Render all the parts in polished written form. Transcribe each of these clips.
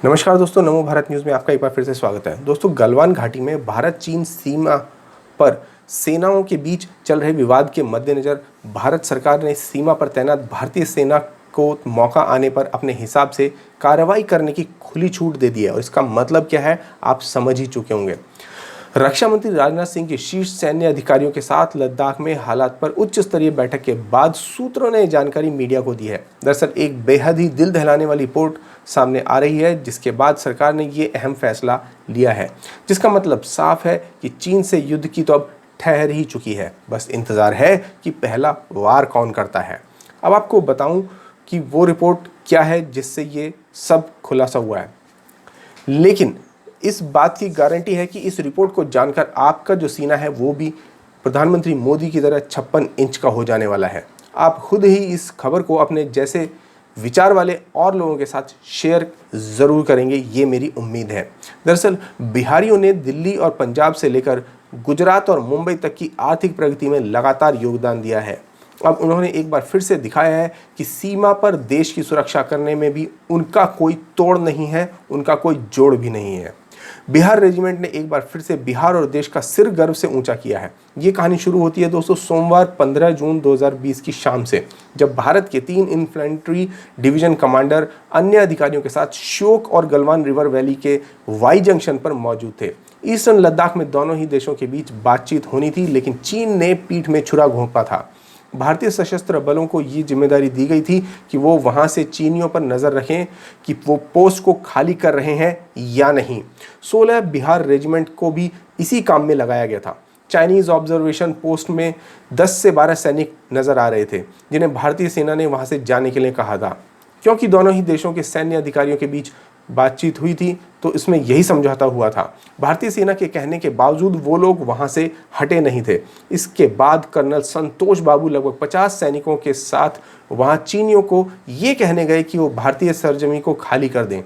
नमस्कार दोस्तों, नमो भारत न्यूज़ में आपका एक बार फिर से स्वागत है। दोस्तों, गलवान घाटी में भारत चीन सीमा पर सेनाओं के बीच चल रहे विवाद के मद्देनज़र भारत सरकार ने सीमा पर तैनात भारतीय सेना को मौका आने पर अपने हिसाब से कार्रवाई करने की खुली छूट दे दी है। और इसका मतलब क्या है, आप समझ ही चुके होंगे। रक्षा मंत्री राजनाथ सिंह के शीर्ष सैन्य अधिकारियों के साथ लद्दाख में हालात पर उच्च स्तरीय बैठक के बाद सूत्रों ने जानकारी मीडिया को दी है। दरअसल एक बेहद ही दिल दहलाने वाली रिपोर्ट सामने आ रही है, जिसके बाद सरकार ने ये अहम फैसला लिया है, जिसका मतलब साफ है कि चीन से युद्ध की तो अब ठहर ही चुकी है। बस इंतजार है कि पहला वार कौन करता है। अब आपको बताऊं कि वो रिपोर्ट क्या है जिससे ये सब खुलासा हुआ है, लेकिन इस बात की गारंटी है कि इस रिपोर्ट को जानकर आपका जो सीना है वो भी प्रधानमंत्री मोदी की तरह 56 इंच का हो जाने वाला है। आप खुद ही इस खबर को अपने जैसे विचार वाले और लोगों के साथ शेयर ज़रूर करेंगे, ये मेरी उम्मीद है। दरअसल बिहारियों ने दिल्ली और पंजाब से लेकर गुजरात और मुंबई तक की आर्थिक प्रगति में लगातार योगदान दिया है। अब उन्होंने एक बार फिर से दिखाया है कि सीमा पर देश की सुरक्षा करने में भी उनका कोई तोड़ नहीं है, उनका कोई जोड़ भी नहीं है। बिहार रेजिमेंट ने एक बार फिर से बिहार और देश का सिर गर्व से ऊंचा किया है। ये कहानी शुरू होती है दोस्तों सोमवार 15 जून 2020 की शाम से, जब भारत के 3 इन्फेंट्री डिवीजन कमांडर अन्य अधिकारियों के साथ श्योक और गलवान रिवर वैली के वाई जंक्शन पर मौजूद थे। ईस्टर्न लद्दाख में दोनों ही देशों के बीच बातचीत होनी थी, लेकिन चीन ने पीठ में छुरा घोंपा था। भारतीय सशस्त्र बलों को ये जिम्मेदारी दी गई थी कि वो वहां से चीनियों पर नजर रखें कि वो पोस्ट को खाली कर रहे हैं या नहीं। 16 बिहार रेजिमेंट को भी इसी काम में लगाया गया था। चाइनीज ऑब्जर्वेशन पोस्ट में 10 से 12 सैनिक नजर आ रहे थे, जिन्हें भारतीय सेना ने वहां से जाने के लिए कहा था। क्योंकि दोनों ही देशों के सैन्य अधिकारियों के बीच बातचीत हुई थी, तो इसमें यही समझौता हुआ था। भारतीय सेना के कहने के बावजूद वो लोग वहां से हटे नहीं थे। इसके बाद कर्नल संतोष बाबू लगभग 50 सैनिकों के साथ वहां चीनियों को ये कहने गए कि वो भारतीय सरजमी को खाली कर दें।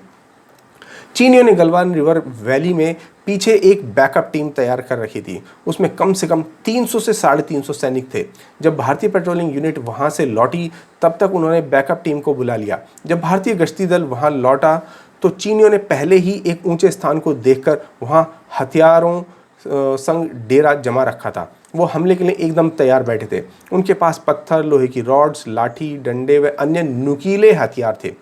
चीनियों ने गलवान रिवर वैली में पीछे एक बैकअप टीम तैयार कर रखी थी। उसमें कम से कम 300 से 350 सैनिक थे। जब भारतीय पेट्रोलिंग यूनिट वहां से लौटी, तब तक उन्होंने बैकअप टीम को बुला लिया। जब भारतीय गश्ती दल वहां लौटा तो चीनियों ने पहले ही एक ऊंचे स्थान को देखकर वहां हथियारों संग डेरा जमा रखा था। वो हमले के लिए एकदम तैयार बैठे थे। उनके पास पत्थर, लोहे की रॉड्स, लाठी, डंडे व अन्य नुकीले हथियार थे।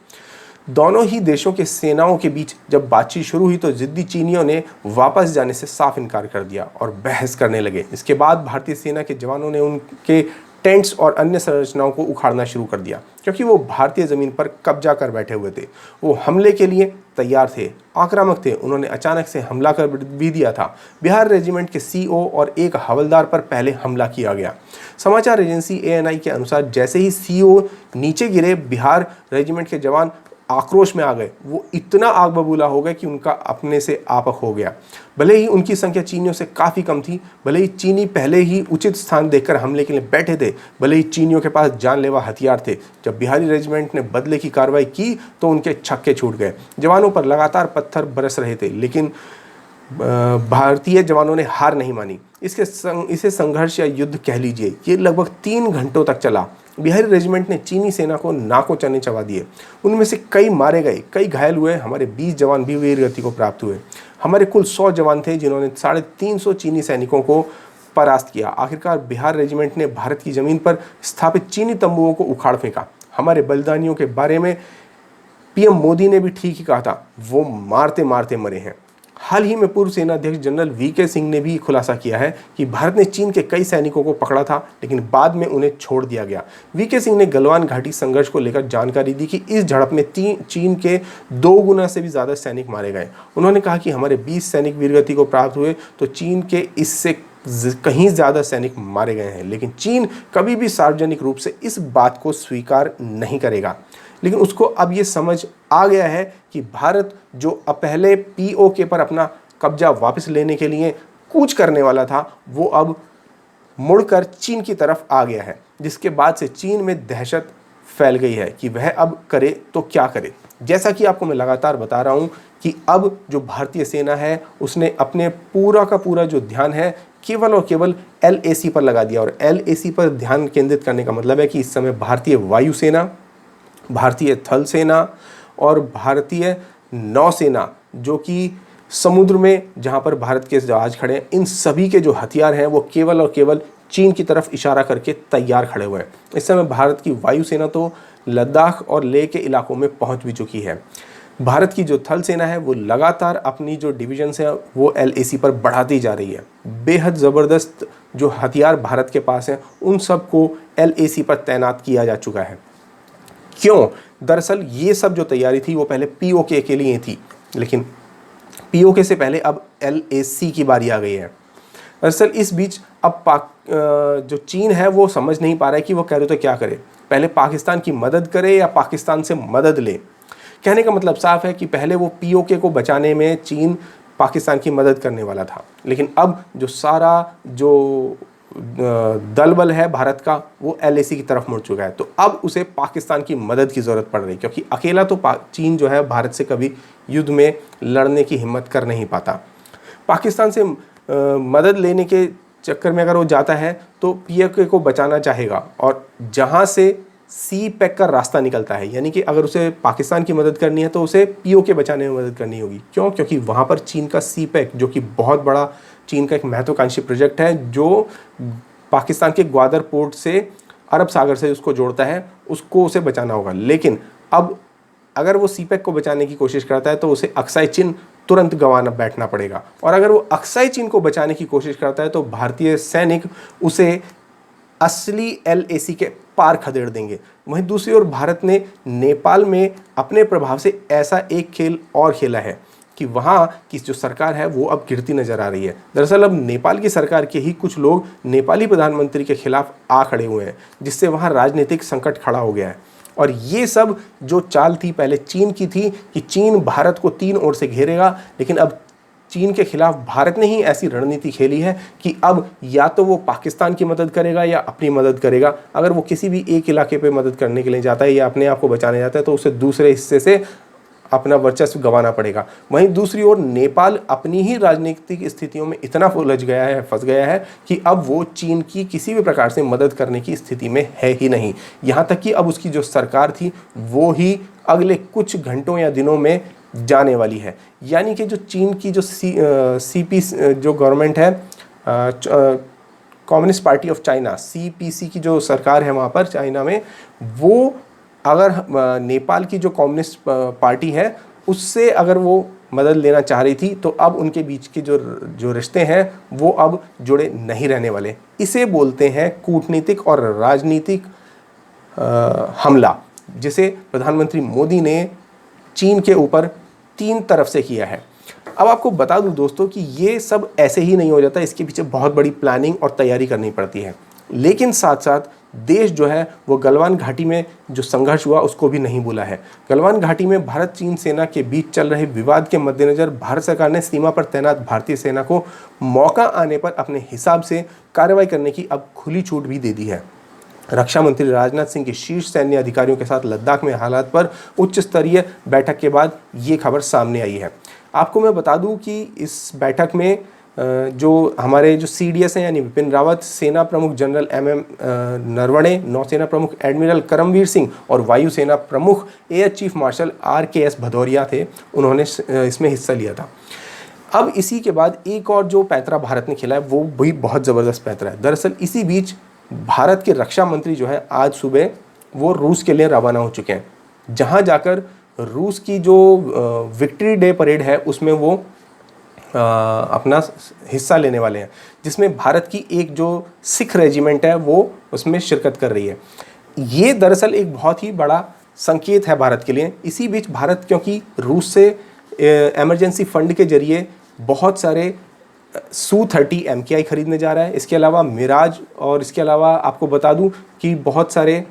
दोनों ही देशों के सेनाओं के बीच जब बातचीत शुरू हुई तो जिद्दी चीनियों ने वापस जाने से साफ इनकार कर दिया और बहस करने लगे। इसके बाद भारतीय सेना के जवानों ने उनके टेंट्स और अन्य संरचनाओं को उखाड़ना शुरू कर दिया, क्योंकि वो भारतीय ज़मीन पर कब्जा कर बैठे हुए थे। वो हमले के लिए तैयार थे, आक्रामक थे। उन्होंने अचानक से हमला कर भी दिया था। बिहार रेजिमेंट के सीओ और एक हवलदार पर पहले हमला किया गया। समाचार एजेंसी ANI के अनुसार जैसे ही सीओ नीचे गिरे, बिहार रेजिमेंट के जवान आक्रोश में आ गए। वो इतना आग बबूला हो गए कि उनका अपने से आपक हो गया। भले ही उनकी संख्या चीनियों से काफ़ी कम थी, भले ही चीनी पहले ही उचित स्थान देखकर हमले के लिए बैठे थे, भले ही चीनियों के पास जानलेवा हथियार थे, जब बिहारी रेजिमेंट ने बदले की कार्रवाई की तो उनके छक्के छूट गए। जवानों पर लगातार पत्थर बरस रहे थे, लेकिन भारतीय जवानों ने हार नहीं मानी। इसे संघर्ष या युद्ध कह लीजिए। ये लगभग 3 घंटों तक चला। बिहारी रेजिमेंट ने चीनी सेना को नाकों चने चबा दिए। उनमें से कई मारे गए, कई घायल हुए। हमारे 20 जवान भी वीरगति को प्राप्त हुए। हमारे कुल 100 जवान थे, जिन्होंने 350 चीनी सैनिकों को परास्त किया। आखिरकार बिहार रेजिमेंट ने भारत की ज़मीन पर स्थापित चीनी तंबुओं को उखाड़ फेंका। हमारे बलिदानियों के बारे में PM मोदी ने भी ठीक ही कहा था, वो मारते मारते मरे हैं। हाल ही में पूर्व सेनाध्यक्ष जनरल VK सिंह ने भी खुलासा किया है कि भारत ने चीन के कई सैनिकों को पकड़ा था, लेकिन बाद में उन्हें छोड़ दिया गया। VK सिंह ने गलवान घाटी संघर्ष को लेकर जानकारी दी कि इस झड़प में चीन के 2 गुना से भी ज़्यादा सैनिक मारे गए। उन्होंने कहा कि हमारे 20 सैनिक वीरगति को प्राप्त हुए तो चीन के इससे कहीं ज़्यादा सैनिक मारे गए हैं, लेकिन चीन कभी भी सार्वजनिक रूप से इस बात को स्वीकार नहीं करेगा। लेकिन उसको अब ये समझ आ गया है कि भारत जो पहले POK पर अपना कब्जा वापस लेने के लिए कूच करने वाला था, वो अब मुड़कर चीन की तरफ आ गया है, जिसके बाद से चीन में दहशत फैल गई है कि वह अब करे तो क्या करे। जैसा कि आपको मैं लगातार बता रहा हूँ कि अब जो भारतीय सेना है उसने अपने पूरा का पूरा जो ध्यान है केवल और केवल LAC पर लगा दिया। और LAC पर ध्यान केंद्रित करने का मतलब है कि इस समय भारतीय वायुसेना, भारतीय थल सेना और भारतीय नौसेना जो कि समुद्र में जहां पर भारत के जहाज खड़े हैं, इन सभी के जो हथियार हैं वो केवल और केवल चीन की तरफ इशारा करके तैयार खड़े हुए हैं। इस समय भारत की वायुसेना तो लद्दाख और लेह के इलाकों में पहुंच भी चुकी है। भारत की जो थल सेना है वो लगातार अपनी जो डिविजन्स हैं वो LAC पर बढ़ाती जा रही है। बेहद ज़बरदस्त जो हथियार भारत के पास हैं उन सबको LAC पर तैनात किया जा चुका है। क्यों? दरअसल ये सब जो तैयारी थी वो पहले POK के लिए थी, लेकिन POK से पहले अब LAC की बारी आ गई है। दरअसल इस बीच अब जो चीन है वो समझ नहीं पा रहा है कि वो करे तो क्या करे, पहले पाकिस्तान की मदद करे या पाकिस्तान से मदद ले। कहने का मतलब साफ है कि पहले वो POK को बचाने में चीन पाकिस्तान की मदद करने वाला था, लेकिन अब जो सारा जो दल बल है भारत का वो LAC की तरफ मुड़ चुका है, तो अब उसे पाकिस्तान की मदद की ज़रूरत पड़ रही है, क्योंकि अकेला तो चीन जो है भारत से कभी युद्ध में लड़ने की हिम्मत कर नहीं पाता। पाकिस्तान से मदद लेने के चक्कर में अगर वो जाता है तो POK को बचाना चाहेगा, और जहाँ से CPEC का रास्ता निकलता है, यानी कि अगर उसे पाकिस्तान की मदद करनी है तो उसे POK बचाने में मदद करनी होगी। क्यों? क्योंकि वहाँ पर चीन का CPEC जो कि बहुत बड़ा चीन का एक महत्वाकांक्षी प्रोजेक्ट है जो पाकिस्तान के ग्वादर पोर्ट से अरब सागर से उसको जोड़ता है, उसको उसे बचाना होगा। लेकिन अब अगर वो CPEC को बचाने की कोशिश करता है तो उसे अक्साई चीन तुरंत गंवाना बैठना पड़ेगा, और अगर वो अक्साई चीन को बचाने की कोशिश करता है तो भारतीय सैनिक उसे असली LAC के पार खदेड़ देंगे। वहीं दूसरी ओर भारत ने नेपाल में अपने प्रभाव से ऐसा एक खेल और खेला है कि वहाँ की जो सरकार है वो अब गिरती नजर आ रही है। दरअसल अब नेपाल की सरकार के ही कुछ लोग नेपाली प्रधानमंत्री के खिलाफ आ खड़े हुए हैं, जिससे वहाँ राजनीतिक संकट खड़ा हो गया है। और ये सब जो चाल थी पहले चीन की थी कि चीन भारत को 3 ओर से घेरेगा, लेकिन अब चीन के खिलाफ भारत ने ही ऐसी रणनीति खेली है कि अब या तो वो पाकिस्तान की मदद करेगा या अपनी मदद करेगा। अगर वो किसी भी एक इलाके पे मदद करने के लिए जाता है या अपने आप को बचाने जाता है तो उसे दूसरे हिस्से से अपना वर्चस्व गंवाना पड़ेगा। वहीं दूसरी ओर नेपाल अपनी ही राजनीतिक स्थितियों में इतना उलझ गया है, फंस गया है कि अब वो चीन की किसी भी प्रकार से मदद करने की स्थिति में है ही नहीं। यहाँ तक कि अब उसकी जो सरकार थी वो ही अगले कुछ घंटों या दिनों में जाने वाली है। यानी कि जो चीन की जो CP जो गवर्नमेंट है, communist party of China CPC की जो सरकार है वहाँ पर चाइना में, वो अगर नेपाल की जो कम्युनिस्ट पार्टी है उससे अगर वो मदद लेना चाह रही थी तो अब उनके बीच के जो रिश्ते हैं वो अब जुड़े नहीं रहने वाले। इसे बोलते हैं कूटनीतिक और राजनीतिक हमला, जिसे प्रधानमंत्री मोदी ने चीन के ऊपर 3 तरफ से किया है। अब आपको बता दूं दोस्तों कि ये सब ऐसे ही नहीं हो जाता, इसके पीछे बहुत बड़ी प्लानिंग और तैयारी करनी पड़ती है। लेकिन साथ साथ देश जो है वो गलवान घाटी में जो संघर्ष हुआ उसको भी नहीं भूला है। गलवान घाटी में भारत चीन सेना के बीच चल रहे विवाद के मद्देनज़र भारत सरकार ने सीमा पर तैनात भारतीय सेना को मौका आने पर अपने हिसाब से कार्रवाई करने की अब खुली छूट भी दे दी है। रक्षा मंत्री राजनाथ सिंह के शीर्ष सैन्य अधिकारियों के साथ लद्दाख में हालात पर उच्च स्तरीय बैठक के बाद ये खबर सामने आई है। आपको मैं बता दूं कि इस बैठक में जो हमारे जो CDS हैं यानी विपिन रावत, सेना प्रमुख जनरल MM नरवणे, नौसेना प्रमुख एडमिरल करमवीर सिंह और वायुसेना प्रमुख air chief marshal RKS Bhadauria थे, उन्होंने इसमें हिस्सा लिया था। अब इसी के बाद एक और जो पैंतरा भारत ने खेला है वो भी बहुत ज़बरदस्त पैंतरा है। दरअसल इसी बीच भारत के रक्षा मंत्री जो है आज सुबह वो रूस के लिए रवाना हो चुके हैं, जहां जाकर रूस की जो विक्ट्री डे परेड है उसमें वो अपना हिस्सा लेने वाले हैं, जिसमें भारत की एक जो सिख रेजिमेंट है वो उसमें शिरकत कर रही है। ये दरअसल एक बहुत ही बड़ा संकेत है भारत के लिए। इसी बीच भारत क्योंकि रूस से इमरजेंसी फंड के जरिए बहुत सारे Su-30 MKI खरीदने जा रहा है, इसके अलावा मिराज, और इसके अलावा आपको बता दूं कि बहुत सारे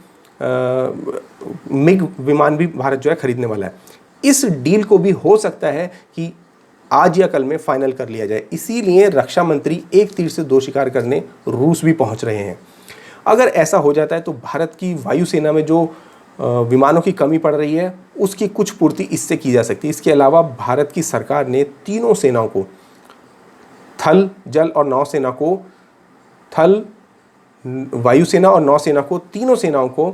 मिग विमान भी भारत जो है खरीदने वाला है। इस डील को भी हो सकता है कि आज या कल में फाइनल कर लिया जाए, इसीलिए रक्षा मंत्री एक तीर से 2 शिकार करने रूस भी पहुंच रहे हैं। अगर ऐसा हो जाता है तो भारत की वायुसेना में जो विमानों की कमी पड़ रही है उसकी कुछ पूर्ति इससे की जा सकती है। इसके अलावा भारत की सरकार ने तीनों सेनाओं को, थल, जल और नौसेना को, थल, वायुसेना और नौसेना को, तीनों सेनाओं को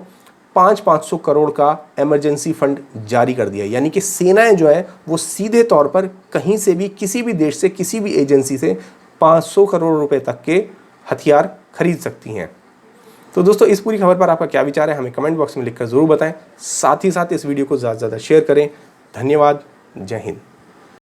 500 करोड़ का इमरजेंसी फंड जारी कर दिया। यानी कि सेनाएं जो है वो सीधे तौर पर कहीं से भी, किसी भी देश से, किसी भी एजेंसी से 500 करोड़ रुपए तक के हथियार खरीद सकती हैं। तो दोस्तों, इस पूरी खबर पर आपका क्या विचार है, हमें कमेंट बॉक्स में लिखकर ज़रूर बताएं। साथ ही साथ इस वीडियो को ज़्यादा से ज़्यादा शेयर करें। धन्यवाद। जय हिंद।